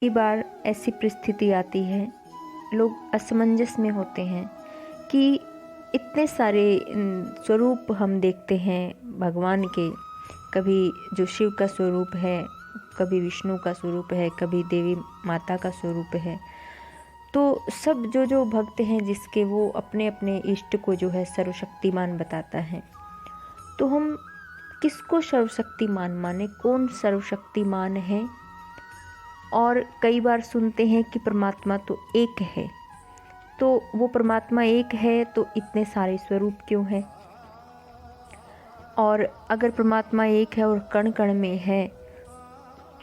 कई बार ऐसी परिस्थिति आती है, लोग असमंजस में होते हैं कि इतने सारे स्वरूप हम देखते हैं भगवान के। कभी जो शिव का स्वरूप है, कभी विष्णु का स्वरूप है, कभी देवी माता का स्वरूप है। तो सब जो भक्त हैं जिसके, वो अपने अपने इष्ट को जो है सर्वशक्तिमान बताता है। तो हम किसको सर्वशक्तिमान माने? कौन सर्वशक्तिमान है? और कई बार सुनते हैं कि परमात्मा तो एक है। तो वो परमात्मा एक है तो इतने सारे स्वरूप क्यों हैं? और अगर परमात्मा एक है और कण कण में है,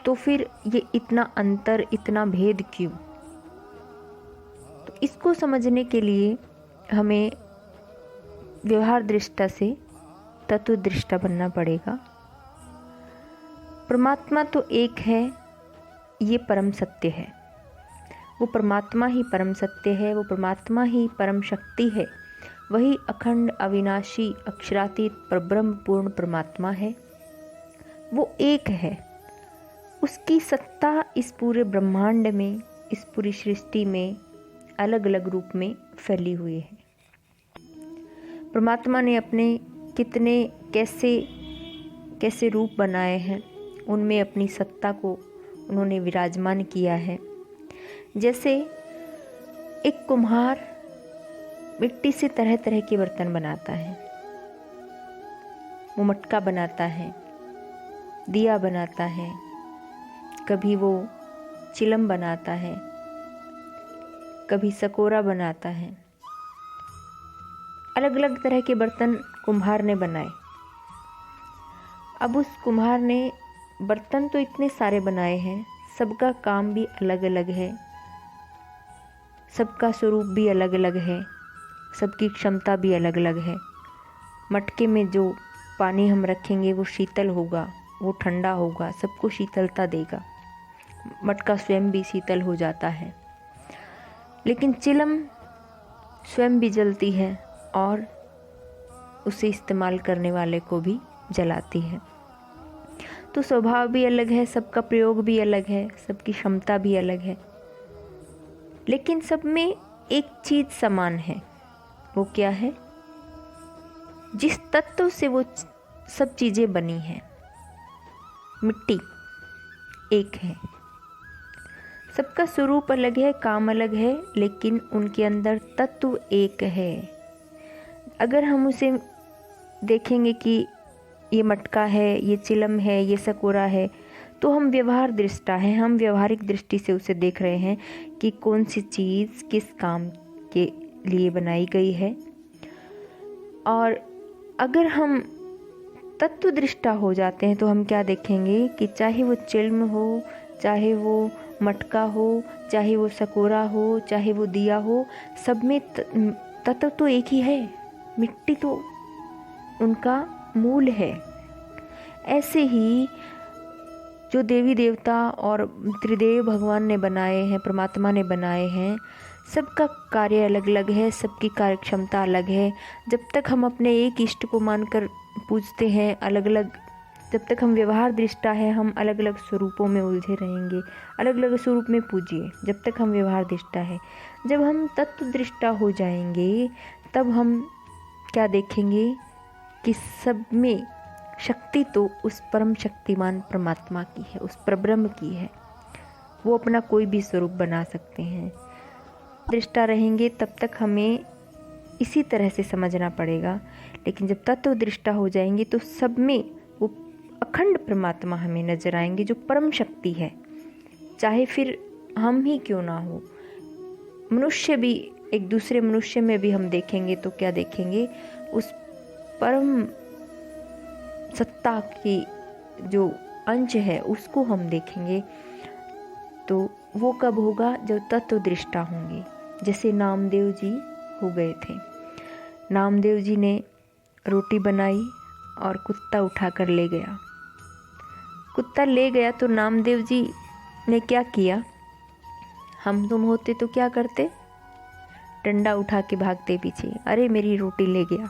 तो फिर ये इतना अंतर, इतना भेद क्यों? तो इसको समझने के लिए हमें व्यवहार दृष्टा से तत्व दृष्टा बनना पड़ेगा। परमात्मा तो एक है, ये परम सत्य है। वो परमात्मा ही परम सत्य है, वो परमात्मा ही परम शक्ति है। वही अखंड अविनाशी अक्षरातीत परब्रह्म पूर्ण परमात्मा है। वो एक है। उसकी सत्ता इस पूरे ब्रह्मांड में, इस पूरी सृष्टि में अलग अलग रूप में फैली हुई है। परमात्मा ने अपने कितने कैसे कैसे रूप बनाए हैं, उनमें अपनी सत्ता को उन्होंने विराजमान किया है। जैसे एक कुम्हार मिट्टी से तरह तरह के बर्तन बनाता है। वो मटका बनाता है, दिया बनाता है, कभी वो चिलम बनाता है, कभी सकोरा बनाता है। अलग अलग तरह के बर्तन कुम्हार ने बनाए। अब उस कुम्हार ने बर्तन तो इतने सारे बनाए हैं, सबका काम भी अलग अलग है, सबका स्वरूप भी अलग अलग है, सबकी क्षमता भी अलग अलग है। मटके में जो पानी हम रखेंगे वो शीतल होगा, वो ठंडा होगा, सबको शीतलता देगा। मटका स्वयं भी शीतल हो जाता है। लेकिन चिलम स्वयं भी जलती है और उसे इस्तेमाल करने वाले को भी जलाती है। तो स्वभाव भी अलग है, सबका प्रयोग भी अलग है, सबकी क्षमता भी अलग है। लेकिन सब में एक चीज समान है। वो क्या है? जिस तत्व से वो सब चीजें बनी हैं, मिट्टी एक है। सबका स्वरूप अलग है, काम अलग है, लेकिन उनके अंदर तत्व एक है। अगर हम उसे देखेंगे कि ये मटका है, ये चिलम है, ये सकोरा है, तो हम व्यवहार दृष्टा हैं, हम व्यवहारिक दृष्टि से उसे देख रहे हैं कि कौन सी चीज़ किस काम के लिए बनाई गई है। और अगर हम तत्व दृष्टा हो जाते हैं तो हम क्या देखेंगे कि चाहे वो चिलम हो, चाहे वो मटका हो, चाहे वो सकोरा हो, चाहे वो दिया हो, सब में तत्व तो एक ही है। मिट्टी तो उनका मूल है। ऐसे ही जो देवी देवता और त्रिदेव भगवान ने बनाए हैं, परमात्मा ने बनाए हैं, सबका कार्य अलग अलग है, सबकी कार्य क्षमता अलग है। जब तक हम अपने एक इष्ट को मानकर पूजते हैं, अलग अलग, जब तक हम व्यवहार दृष्टा है, हम अलग अलग स्वरूपों में उलझे रहेंगे। अलग अलग स्वरूप में पूजिए जब तक हम व्यवहार दृष्टा है। जब हम तत्व दृष्टा हो जाएंगे, तब हम क्या देखेंगे कि सब में शक्ति तो उस परम शक्तिमान परमात्मा की है, उस परब्रह्म की है। वो अपना कोई भी स्वरूप बना सकते हैं। दृष्टा रहेंगे तब तक हमें इसी तरह से समझना पड़ेगा। लेकिन जब तत्व दृष्टा हो जाएंगे तो सब में वो अखंड परमात्मा हमें नजर आएंगे, जो परम शक्ति है। चाहे फिर हम ही क्यों ना हो, मनुष्य भी, एक दूसरे मनुष्य में भी हम देखेंगे तो क्या देखेंगे? उस परम सत्ता की जो अंश है उसको हम देखेंगे। तो वो कब होगा? जब तत्व दृष्टा होंगे। जैसे नामदेव जी हो गए थे। नामदेव जी ने रोटी बनाई और कुत्ता उठाकर ले गया। कुत्ता ले गया तो नामदेव जी ने क्या किया? हम तुम होते तो क्या करते? डंडा उठा के भागते पीछे, अरे मेरी रोटी ले गया,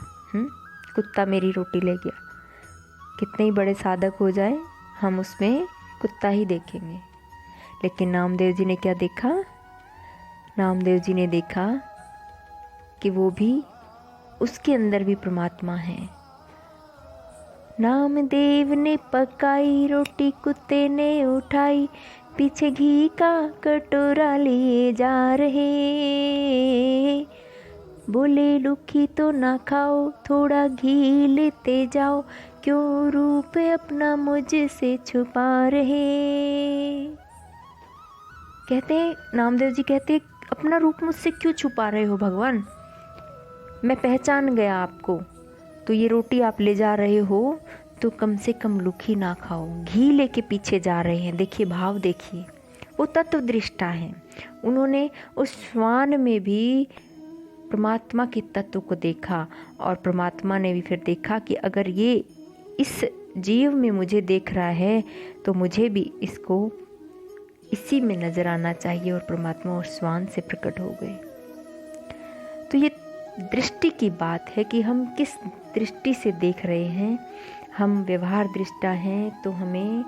कुत्ता मेरी रोटी ले गया। कितने ही बड़े साधक हो जाए, हम उसमें कुत्ता ही देखेंगे। लेकिन नामदेव जी ने क्या देखा? नामदेव जी ने देखा कि वो भी, उसके अंदर भी परमात्मा है। नामदेव ने पकाई रोटी, कुत्ते ने उठाई, पीछे घी का कटोरा लिए जा रहे। बोले लुखी तो ना खाओ, थोड़ा घी लेते जाओ, क्यों रूप अपना मुझसे छुपा रहे। कहते, नामदेव जी कहते, अपना रूप मुझसे क्यों छुपा रहे हो भगवान? मैं पहचान गया आपको, तो ये रोटी आप ले जा रहे हो तो कम से कम लुखी ना खाओ, घी लेके पीछे जा रहे हैं। देखिए भाव, देखिए वो तत्व दृष्टा हैं। उन्होंने उस श्वान में भी परमात्मा के तत्व को देखा, और परमात्मा ने भी फिर देखा कि अगर ये इस जीव में मुझे देख रहा है तो मुझे भी इसको इसी में नजर आना चाहिए, और परमात्मा उस श्वान से प्रकट हो गए। तो ये दृष्टि की बात है कि हम किस दृष्टि से देख रहे हैं। हम व्यवहार दृष्टा हैं तो हमें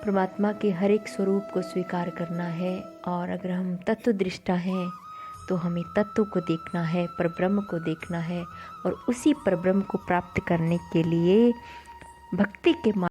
परमात्मा के हर एक स्वरूप को स्वीकार करना है, और अगर हम तत्व दृष्टा हैं तो हमें तत्व को देखना है, परब्रह्म को देखना है, और उसी परब्रह्म को प्राप्त करने के लिए भक्ति के